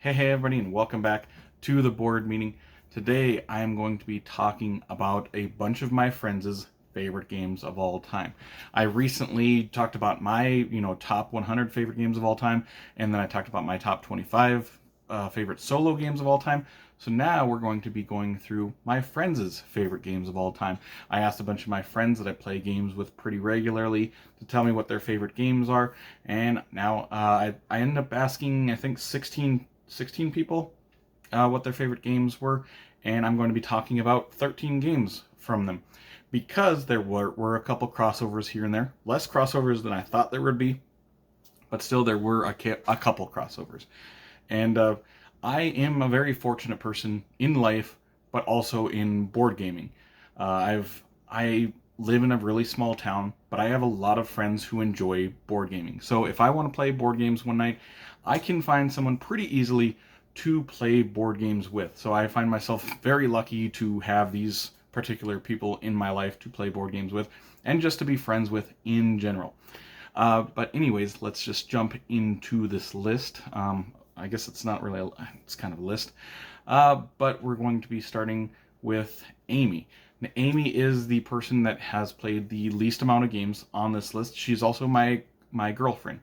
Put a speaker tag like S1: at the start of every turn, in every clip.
S1: Hey everybody, and welcome back to the board meeting. Today I am going to be talking about a bunch of my friends' favorite games of all time. I recently talked about my, top 100 favorite games of all time, and then I talked about my top 25 favorite solo games of all time. So now we're going to be going through my friends' favorite games of all time. I asked a bunch of my friends that I play games with pretty regularly to tell me what their favorite games are, and now I ended up asking, I think, 16 people what their favorite games were, and I'm going to be talking about 13 games from them because there were a couple crossovers here and there. Less crossovers than I thought there would be, but still there were a couple crossovers. And I am a very fortunate person in life, but also in board gaming. I live in a really small town, but I have a lot of friends who enjoy board gaming. So if I want to play board games one night, I can find someone pretty easily to play board games with. So I find myself very lucky to have these particular people in my life to play board games with and just to be friends with in general. But anyways, let's just jump into this list. I guess it's not really, it's kind of a list. But we're going to be starting with Amy. Now, Amy is the person that has played the least amount of games on this list. She's also my girlfriend.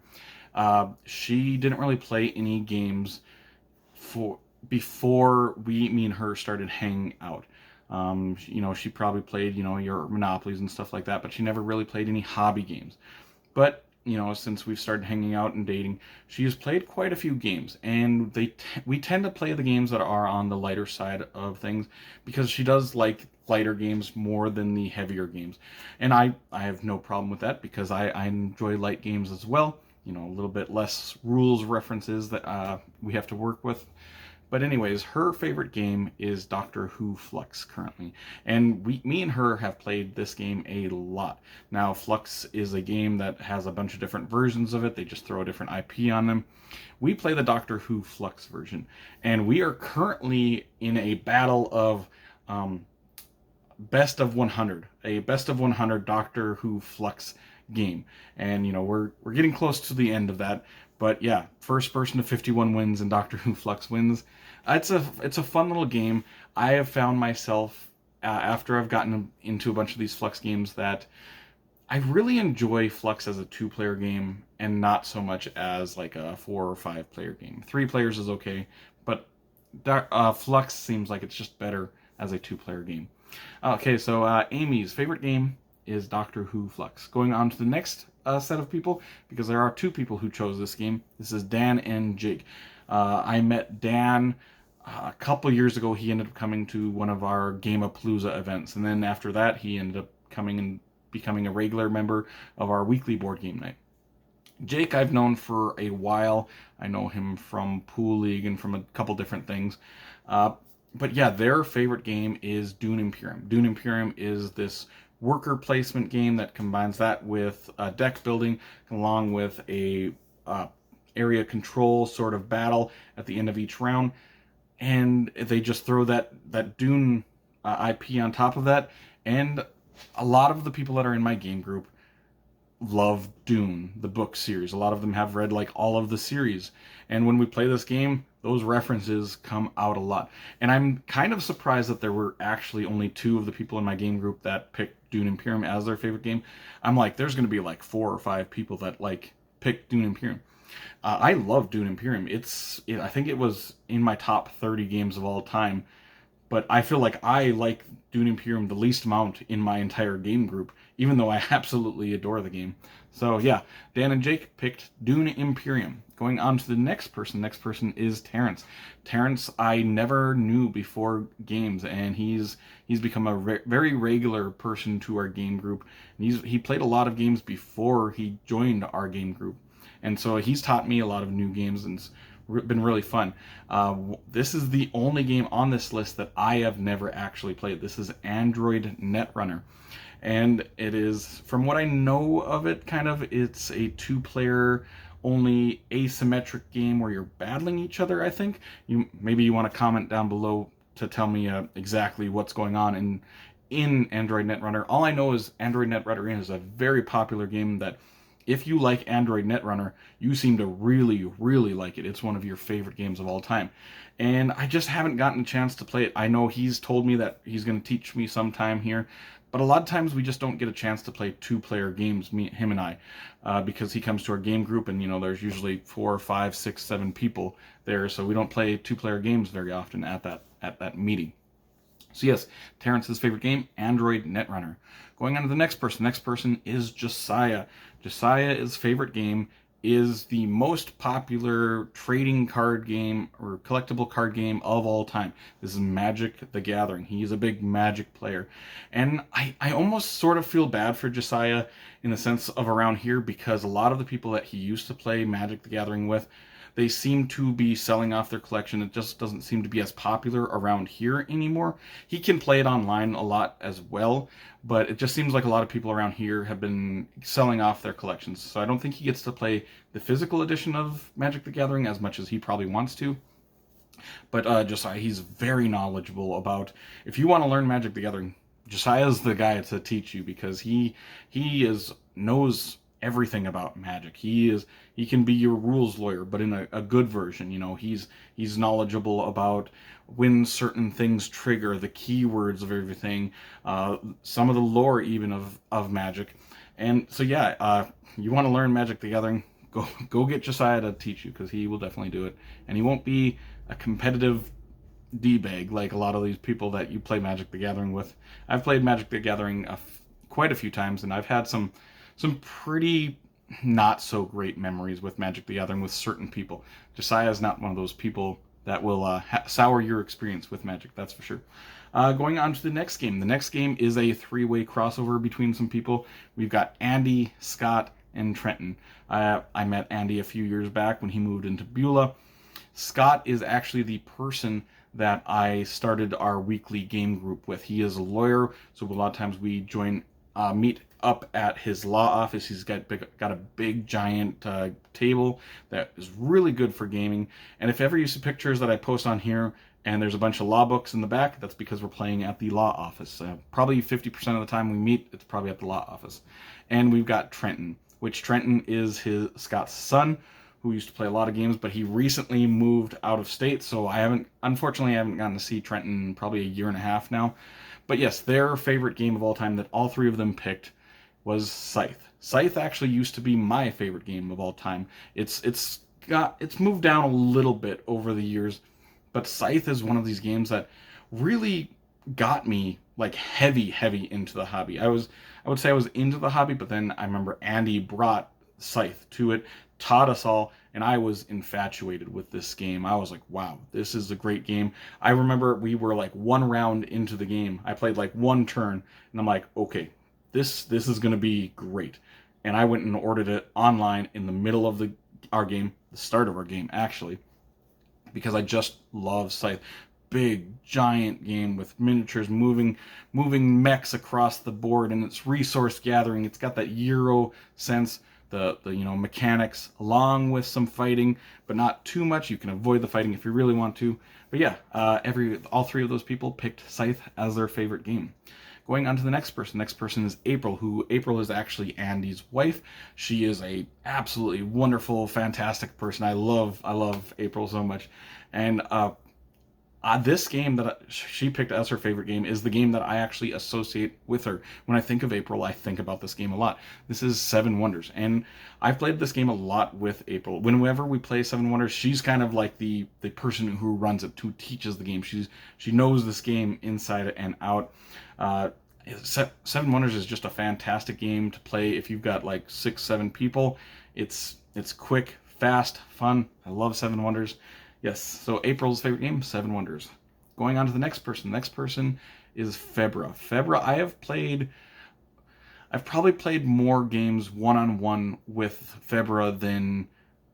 S1: She didn't really play any games before me and her started hanging out. She probably played, your Monopolies and stuff like that, but she never really played any hobby games. But since we've started hanging out and dating, she has played quite a few games, and we tend to play the games that are on the lighter side of things because she does like lighter games more than the heavier games, and I have no problem with that because I enjoy light games as well. A little bit less rules references that we have to work with. But anyways, her favorite game is Doctor Who Flux currently, and me and her have played this game a lot. Now, Flux is a game that has a bunch of different versions of it. They just throw a different IP on them. We play the Doctor Who Flux version, and we are currently in a battle of best of 100, a best of 100 Doctor Who Flux game, and we're getting close to the end of that. But yeah, first person to 51 wins and Doctor Who Flux wins. It's a fun little game. I have found myself after I've gotten into a bunch of these Flux games that I really enjoy Flux as a 2-player game and not so much as like a 4 or 5-player game. 3 players is okay, but Flux seems like it's just better as a 2-player game. Okay, so Amy's favorite game is Doctor Who Flux. Going on to the next set of people, because there are 2 people who chose this game. This is Dan and Jake. I met Dan a couple years ago. He ended up coming to one of our Game-a-Palooza events, and then after that he ended up coming and becoming a regular member of our weekly board game night. Jake I've known for a while. I know him from Pool League and from a couple different things. But yeah, their favorite game is Dune Imperium. Dune Imperium is this worker placement game that combines that with deck building along with a area control sort of battle at the end of each round, and they just throw that Dune IP on top of that. And a lot of the people that are in my game group love Dune, the book series. A lot of them have read like all of the series, and when we play this game, those references come out a lot. And I'm kind of surprised that there were actually only 2 of the people in my game group that picked Dune Imperium as their favorite game. I'm like, there's going to be like 4 or 5 people that like pick Dune Imperium. I love Dune Imperium. I think it was in my top 30 games of all time, but I feel like I like Dune Imperium the least amount in my entire game group, even though I absolutely adore the game. So yeah, Dan and Jake picked Dune Imperium. Going on to the next person. Next person is Terrence. Terrence I never knew before games, and he's become a very regular person to our game group. And he played a lot of games before he joined our game group, and so he's taught me a lot of new games, and it's been really fun. This is the only game on this list that I have never actually played. This is Android Netrunner, and it is, from what I know of it, it's a 2-player only asymmetric game where you're battling each other. I think maybe you want to comment down below to tell me exactly what's going on in Android Netrunner. All I know is Android Netrunner is a very popular game that if you like Android Netrunner, you seem to really, really like it. It's one of your favorite games of all time. And I just haven't gotten a chance to play it. I know he's told me that he's going to teach me sometime here, but a lot of times we just don't get a chance to play two-player games, him and I, because he comes to our game group and, there's usually 4, 5, 6, 7 people there, so we don't play two-player games very often at that meeting. So yes, Terrence's favorite game, Android Netrunner. Going on to the next person. Next person is Josiah. Josiah's favorite game is the most popular trading card game or collectible card game of all time. This is Magic the Gathering. He's a big Magic player. And I almost sort of feel bad for Josiah in the sense of around here, because a lot of the people that he used to play Magic the Gathering with, they seem to be selling off their collection. It just doesn't seem to be as popular around here anymore. He can play it online a lot as well, but it just seems like a lot of people around here have been selling off their collections. So I don't think he gets to play the physical edition of Magic the Gathering as much as he probably wants to. But Josiah, he's very knowledgeable about, if you want to learn Magic the Gathering, Josiah's the guy to teach you, because he knows everything about Magic. He can be your rules lawyer, but in a good version. He's knowledgeable about when certain things trigger, the keywords of everything, some of the lore even of Magic. And so yeah, you want to learn Magic the Gathering, go get Josiah to teach you, because he will definitely do it. And he won't be a competitive D-bag like a lot of these people that you play Magic the Gathering with. I've played Magic the Gathering quite a few times, and I've had some pretty not so great memories with Magic the Gathering with certain people. Josiah is not one of those people that will sour your experience with Magic, that's for sure. Going on to the next game. The next game is a three-way crossover between some people. We've got Andy, Scott, and Trenton. I met Andy a few years back when he moved into Beulah. Scott is actually the person that I started our weekly game group with. He is a lawyer, so a lot of times we meet up at his law office. He's got a big giant table that is really good for gaming. And if ever you see pictures that I post on here and there's a bunch of law books in the back, that's because we're playing at the law office. Probably 50% of the time we meet, it's probably at the law office. And we've got Trenton, which Trenton is Scott's son, who used to play a lot of games, but he recently moved out of state, so unfortunately I haven't gotten to see Trenton in probably a year and a half now. But yes, their favorite game of all time that all three of them picked was Scythe. Scythe actually used to be my favorite game of all time. It's moved down a little bit over the years, but Scythe is one of these games that really got me like heavy into the hobby. I would say I was into the hobby, but then I remember Andy brought Scythe to it, taught us all, and I was infatuated with this game. I was like, wow, this is a great game. I remember we were like one round into the game. I played like one turn, and I'm like, okay, this is going to be great. And I went and ordered it online in the middle of our game, the start of our game, actually, because I just love Scythe. Big, giant game with miniatures, moving mechs across the board, and it's resource gathering. It's got that Euro sense. The mechanics, along with some fighting, but not too much. You can avoid the fighting if you really want to. But yeah, all three of those people picked Scythe as their favorite game. Going on to the next person. Next person is April, April is actually Andy's wife. She is a absolutely wonderful, fantastic person. I love April so much. And this game that she picked as her favorite game is the game that I actually associate with her. When I think of April, I think about this game a lot. This is Seven Wonders, and I've played this game a lot with April. Whenever we play Seven Wonders, she's kind of like the person who runs it, who teaches the game. She knows this game inside and out. Seven Wonders is just a fantastic game to play if you've got like 6-7 people. It's quick, fast, fun. I love Seven Wonders. Yes, so April's favorite game, Seven Wonders. Going on to the next person. The next person is Februa. Februa, I've probably played more games one-on-one with Februa than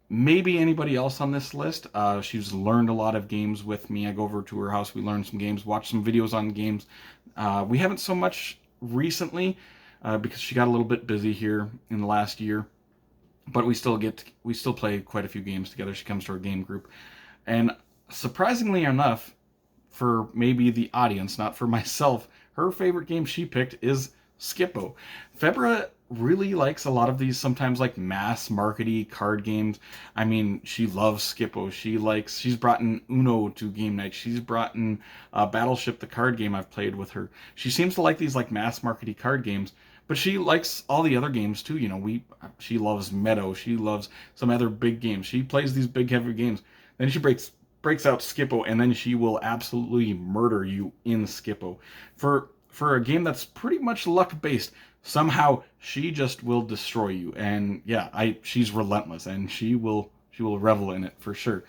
S1: maybe anybody else on this list. She's learned a lot of games with me. I go over to her house, we learn some games, watch some videos on games. We haven't so much recently because she got a little bit busy here in the last year, but we still play quite a few games together. She comes to our game group. And surprisingly enough, for maybe the audience, not for myself, her favorite game she picked is Skippo. Februa really likes a lot of these sometimes like mass markety card games. I mean, she loves Skippo. She's brought in Uno to game night. She's brought in Battleship, the card game I've played with her. She seems to like these like mass markety card games, but she likes all the other games too. She loves Meadow. She loves some other big games. She plays these big heavy games. Then she breaks out Skippo, and then she will absolutely murder you in Skippo. For a game that's pretty much luck based, somehow she just will destroy you. And yeah, I she's relentless, and she will revel in it for sure.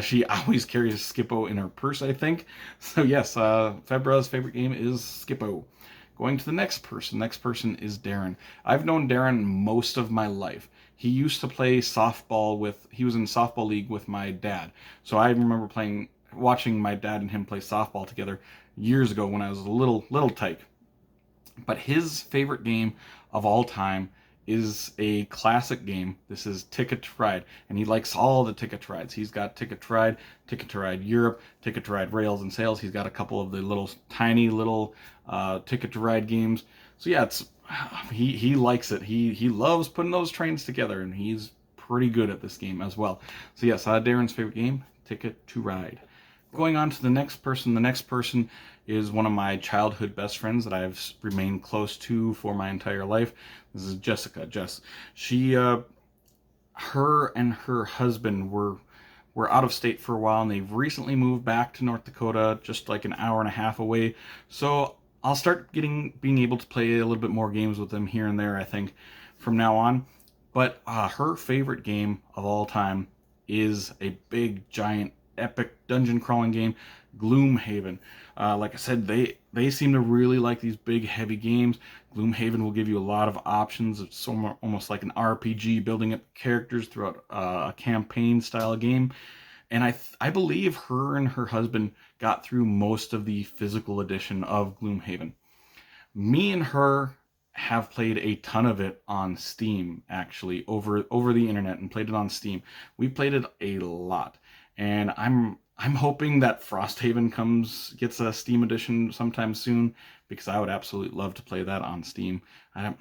S1: She always carries Skippo in her purse, I think. So yes, Febra's favorite game is Skippo. Going to the next person. Next person is Darren. I've known Darren most of my life. He used to play softball he was in softball league with my dad. So I remember watching my dad and him play softball together years ago when I was a little tyke. But his favorite game of all time is a classic game. This is Ticket to Ride, and he likes all the Ticket to Rides. He's got Ticket to Ride Europe, Ticket to Ride Rails and Sails. He's got a couple of the tiny little Ticket to Ride games. So yeah, he likes it. He loves putting those trains together, and he's pretty good at this game as well. So yes, Darren's favorite game, Ticket to Ride. Going on to the next person. The next person is one of my childhood best friends that I've remained close to for my entire life. This is Jessica. Her and her husband were out of state for a while, and they've recently moved back to North Dakota, just like an hour and a half away. So I'll start being able to play a little bit more games with them here and there, I think, from now on. But her favorite game of all time is a big, giant, epic dungeon crawling game, Gloomhaven. Like I said, they seem to really like these big, heavy games. Gloomhaven will give you a lot of options. It's almost like an RPG, building up characters throughout a campaign style game. And I believe her and her husband got through most of the physical edition of Gloomhaven. Me and her have played a ton of it on Steam, actually, over the internet, and played it on Steam. We played it a lot, and I'm hoping that Frosthaven gets a Steam edition sometime soon, because I would absolutely love to play that on Steam. I'm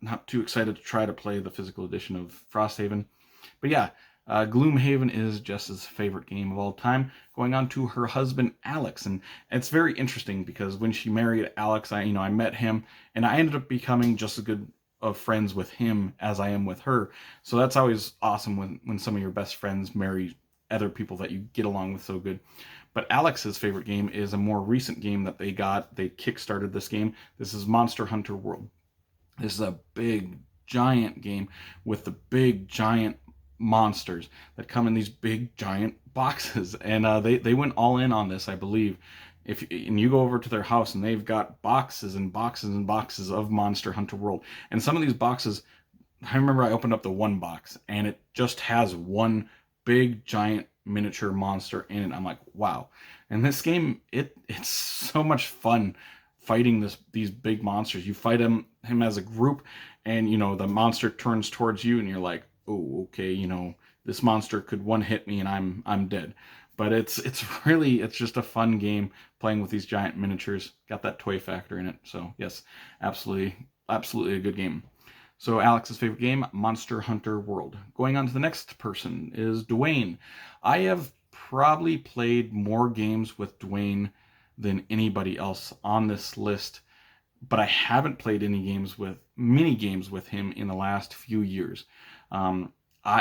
S1: not too excited to try to play the physical edition of Frosthaven, but yeah, Gloomhaven is Jess's favorite game of all time. Going on to her husband Alex, and it's very interesting because when she married Alex, I met him, and I ended up becoming just as good of friends with him as I am with her. So that's always awesome when some of your best friends marry other people that you get along with so good. But Alex's favorite game is a more recent game that they got. They kickstarted this game. This is Monster Hunter World. This is a big, giant game with the big, giant monsters that come in these big, giant boxes. And they went all in on this, I believe. And you go over to their house, and they've got boxes and boxes and boxes of Monster Hunter World. And some of these boxes, I remember I opened up the one box, and it just has one big giant miniature monster in it. I'm like, wow. And this game, it's so much fun fighting these big monsters. You fight him as a group, and the monster turns towards you, and you're like, oh, okay, this monster could one hit me and I'm dead. But it's just a fun game playing with these giant miniatures. Got that toy factor in it. So yes, absolutely a good game. So Alex's favorite game, Monster Hunter World. Going on to the next person is Duane. I have probably played more games with Duane than anybody else on this list, but I haven't played mini games with him in the last few years.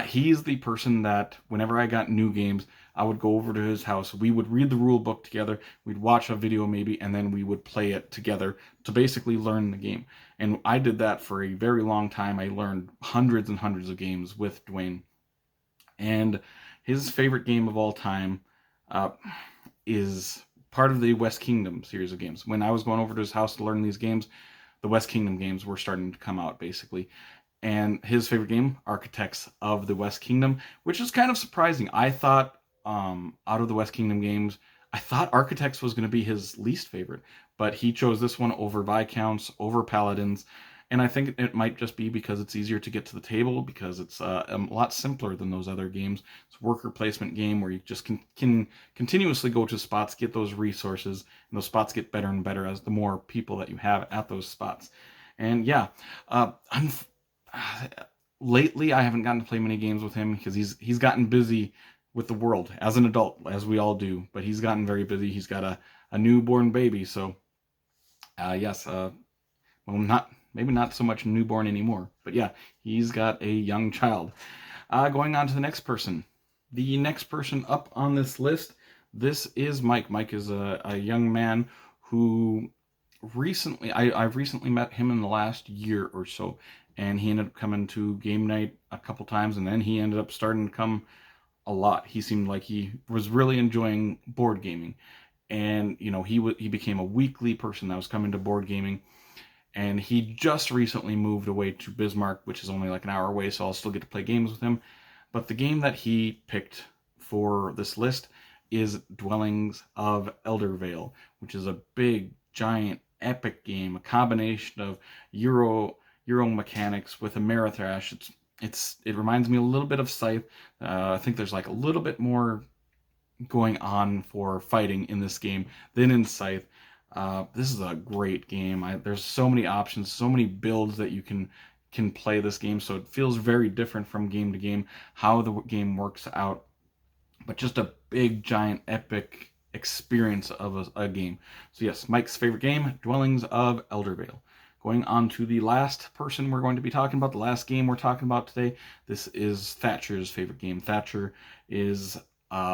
S1: He's the person that whenever I got new games, I would go over to his house. We would read the rule book together. We'd watch a video maybe, and then we would play it together to basically learn the game. And I did that for a very long time. I learned hundreds and hundreds of games with Duane. And his favorite game of all time is part of the West Kingdom series of games. When I was going over to his house to learn these games, the West Kingdom games were starting to come out, basically. And his favorite game, Architects of the West Kingdom, which is kind of surprising. I thought, out of the West Kingdom games, I thought Architects was going to be his least favorite, but he chose this one over Viscounts, over Paladins, and I think it might just be because it's easier to get to the table, because it's a lot simpler than those other games. It's a worker placement game where you just can continuously go to spots, get those resources, and those spots get better and better as the more people that you have at those spots. And yeah, lately I haven't gotten to play many games with him because he's gotten busy with the world as an adult, as we all do. But he's gotten very busy. He's got a newborn baby, so yes, well, not maybe not so much newborn anymore, but yeah, he's got a young child. Going on to the next person. The next person up on this list, this is Mike. Mike is a young man who recently, I've recently met him in the last year or so, and he ended up coming to game night a couple times, and then he ended up starting to come a lot. He seemed like he was really enjoying board gaming, and you know, he became a weekly person that was coming to board gaming. And he just recently moved away to Bismarck, which is only like an hour away, so I'll still get to play games with him. But the game that he picked for this list is Dwellings of Eldervale, which is a big, giant, epic game, a combination of Euro mechanics with Ameritrash. It reminds me a little bit of Scythe. I think there's like a little bit more going on for fighting in this game than in Scythe. This is a great game. There's so many options, so many builds that you can play this game, so it feels very different from game to game how the game works out, but just a big, giant, epic experience of a game. So yes, Mike's favorite game, Dwellings of Eldervale. Going on to the last person we're going to be talking about, the last game we're talking about today. This is Thatcher's favorite game. Thatcher is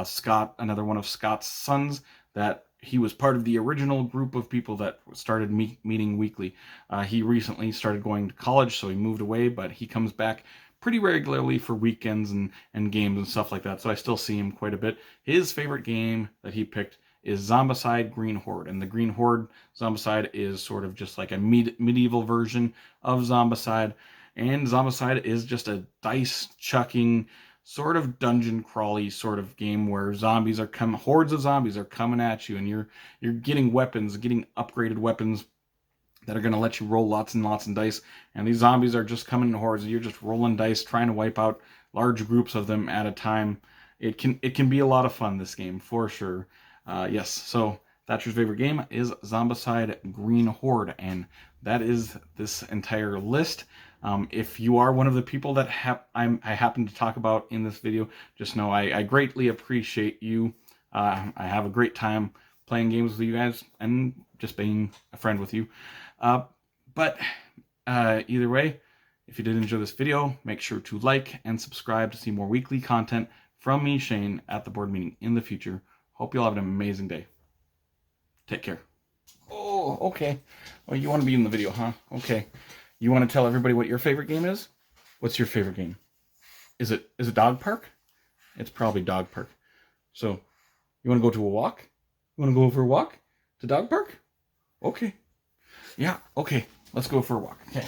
S1: Scott, another one of Scott's sons, that he was part of the original group of people that started meeting weekly. He recently started going to college, so he moved away, but he comes back pretty regularly for weekends and games and stuff like that, so I still see him quite a bit. His favorite game that he picked is Zombicide Green Horde, and the Green Horde Zombicide is sort of just like a medieval version of Zombicide, and Zombicide is just a dice chucking sort of dungeon crawly sort of game where hordes of zombies are coming at you, and you're getting weapons, getting upgraded weapons that are going to let you roll lots and lots of dice, and these zombies are just coming in hordes, and you're just rolling dice trying to wipe out large groups of them at a time. It can be a lot of fun, this game, for sure. Yes, so Thatcher's favorite game is Zombicide Green Horde, and that is this entire list. If you are one of the people that I happen to talk about in this video, just know I greatly appreciate you. I have a great time playing games with you guys and just being a friend with you. But either way, if you did enjoy this video, make sure to like and subscribe to see more weekly content from me, Shane, at the board meeting in the future. Hope you all have an amazing day. Take care. Oh, okay. Well, you want to be in the video, huh? Okay. You want to tell everybody what your favorite game is? What's your favorite game? Is it Dog Park? It's probably Dog Park. So, you want to go to a walk? You want to go for a walk to Dog Park? Okay. Yeah, okay. Let's go for a walk. Okay.